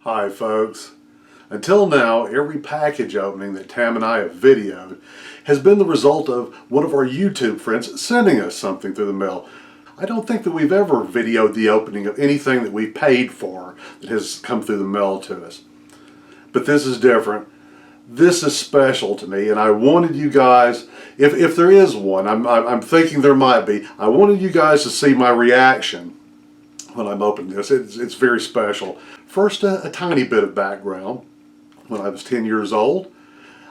Hi folks. Until now, every package opening that Tam and I have videoed has been the result of one of our YouTube friends sending us something through the mail. I don't think that we've ever videoed the opening of anything that we paid for that has come through the mail to us. But this is different. This is special to me, and I wanted you guys, if there is one, I'm thinking there might be, I wanted you guys to see my reaction when I'm opening this. It's very special. First, a tiny bit of background. When I was 10 years old,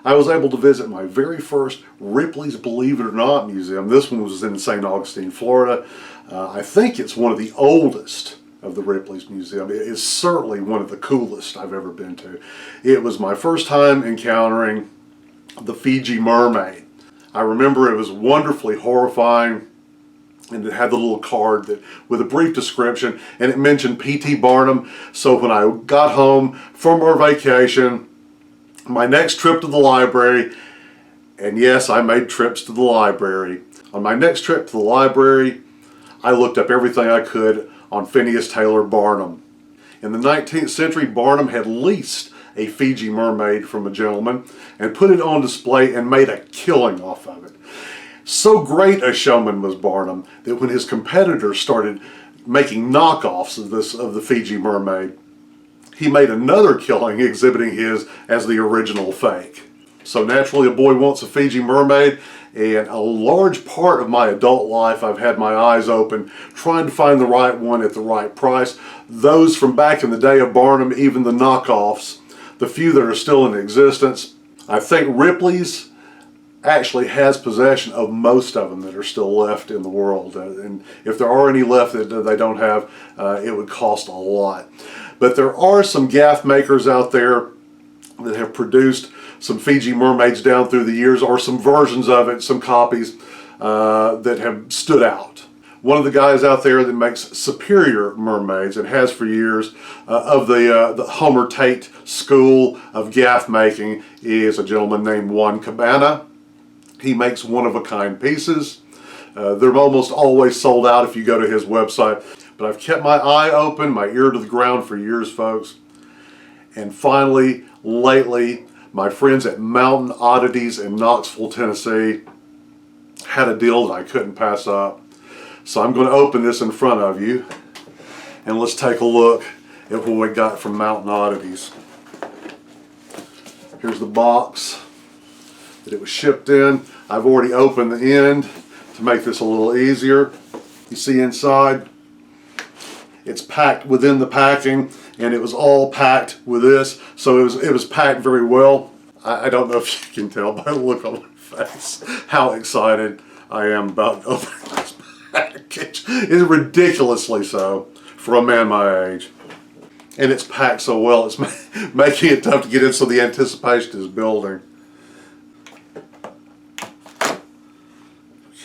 I was able to visit my very first Ripley's Believe It or Not museum. This one was in St. Augustine, Florida. I think it's one of the oldest of the Ripley's Museum. It is certainly one of the coolest I've ever been to. It was my first time encountering the Fiji mermaid. I remember it was wonderfully horrifying, and it had the little card that with a brief description, and it mentioned P.T. Barnum. So when I got home from our vacation, my next trip to the library, and yes, I made trips to the library. On my next trip to the library, I looked up everything I could on Phineas Taylor Barnum. In the 19th century, Barnum had leased a Fiji mermaid from a gentleman and put it on display and made a killing off of it. So great a showman was Barnum that when his competitors started making knockoffs of the Fiji mermaid, he made another killing exhibiting his as the original fake. So naturally, a boy wants a Fiji mermaid, and a large part of my adult life I've had my eyes open trying to find the right one at the right price. Those from back in the day of Barnum, even the knockoffs, the few that are still in existence. I think Ripley's actually has possession of most of them that are still left in the world, and if there are any left that they don't have, it would cost a lot. But there are some gaff makers out there that have produced some Fiji mermaids down through the years, or some versions of it, some copies that have stood out. One of the guys out there that makes superior mermaids, and has for years, of the Homer Tate school of gaff making, is a gentleman named Juan Cabana. He makes one-of-a-kind pieces. They're almost always sold out if you go to his website. But I've kept my eye open, my ear to the ground for years, folks. And finally, lately, my friends at Mountain Oddities in Knoxville, Tennessee had a deal that I couldn't pass up. So I'm going to open this in front of you, and let's take a look at what we got from Mountain Oddities. Here's the box that it was shipped in. I've already opened the end to make this a little easier. You see inside, it's packed within the packing, and it was all packed with this, so it was packed very well. I don't know if you can tell by the look on my face how excited I am about opening this package. It's ridiculously so for a man my age. And it's packed so well, it's making it tough to get in, so the anticipation is building.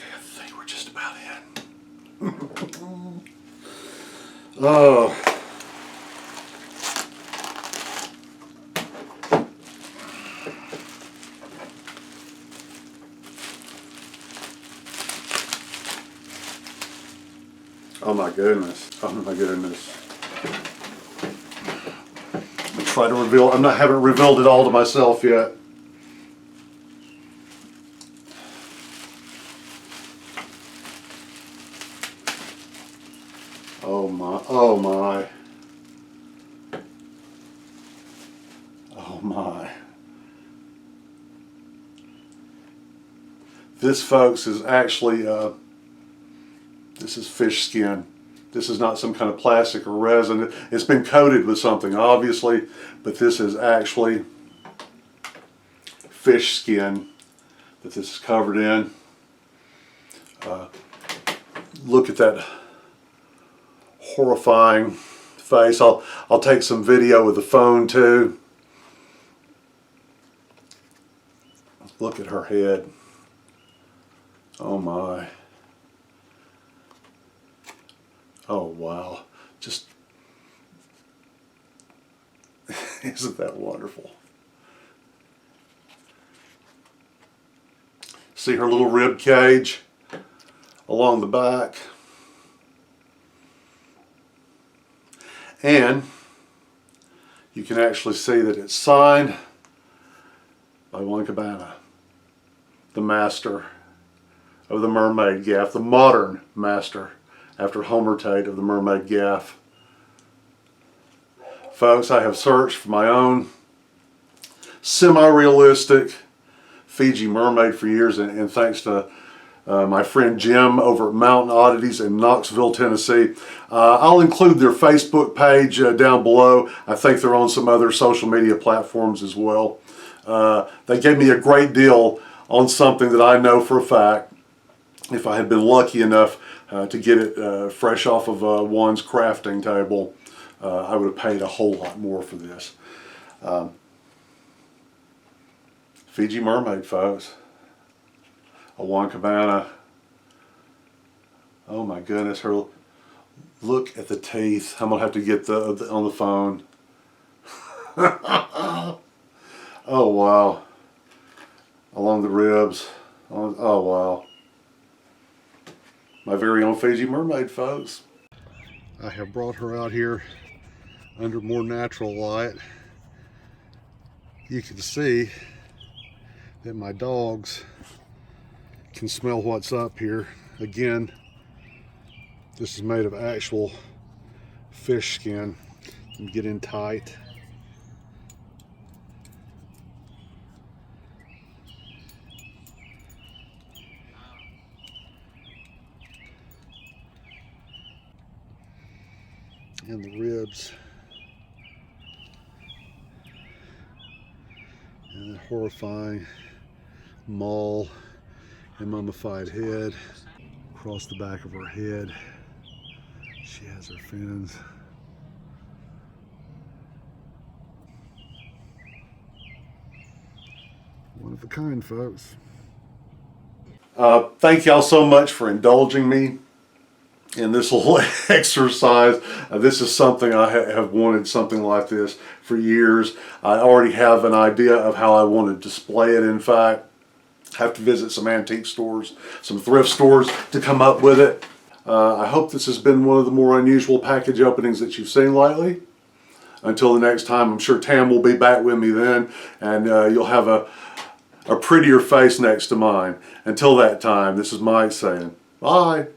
I think we're just about in. Oh. Oh my goodness. Oh my goodness. I'll try to reveal, haven't revealed it all to myself yet. Oh my, oh my. Oh my. This, folks, is actually, this is fish skin. This is not some kind of plastic or resin. It's been coated with something, obviously, but this is actually fish skin that this is covered in. Look at that horrifying face. I'll take some video with the phone too. Look at her head. Oh my. Oh wow. Just isn't that wonderful? See her little rib cage along the back. And you can actually see that it's signed by Bonedaddy, the master of the mermaid gaff, the modern master after Homer Tate of the mermaid gaff. Folks, I have searched for my own semi-realistic Fiji mermaid for years, and thanks to my friend Jim over at Mountain Oddities in Knoxville, Tennessee. I'll include their Facebook page down below. I think they're on some other social media platforms as well. They gave me a great deal on something that I know for a fact, if I had been lucky enough to get it fresh off of one's crafting table, I would have paid a whole lot more for this. Fiji mermaid, folks. A one cabana. Oh my goodness, her, look at the teeth. I'm gonna have to get the on the phone. Oh wow. Along the ribs. Oh wow. My very own Fiji mermaid, folks. I have brought her out here under more natural light. You can see that my dogs can smell what's up here. Again, this is made of actual fish skin. Get in tight. And the ribs. And the horrifying maul and mummified head. Across the back of her head, she has her fins. One of a kind, folks. Thank y'all so much for indulging me in this little exercise. This is something I have wanted, something like this for years. I already have an idea of how I want to display it. In fact, have to visit some antique stores, some thrift stores to come up with it. I hope this has been one of the more unusual package openings that you've seen lately. Until the next time, I'm sure Tam will be back with me then, and you'll have a prettier face next to mine. Until that time, this is Mike saying bye.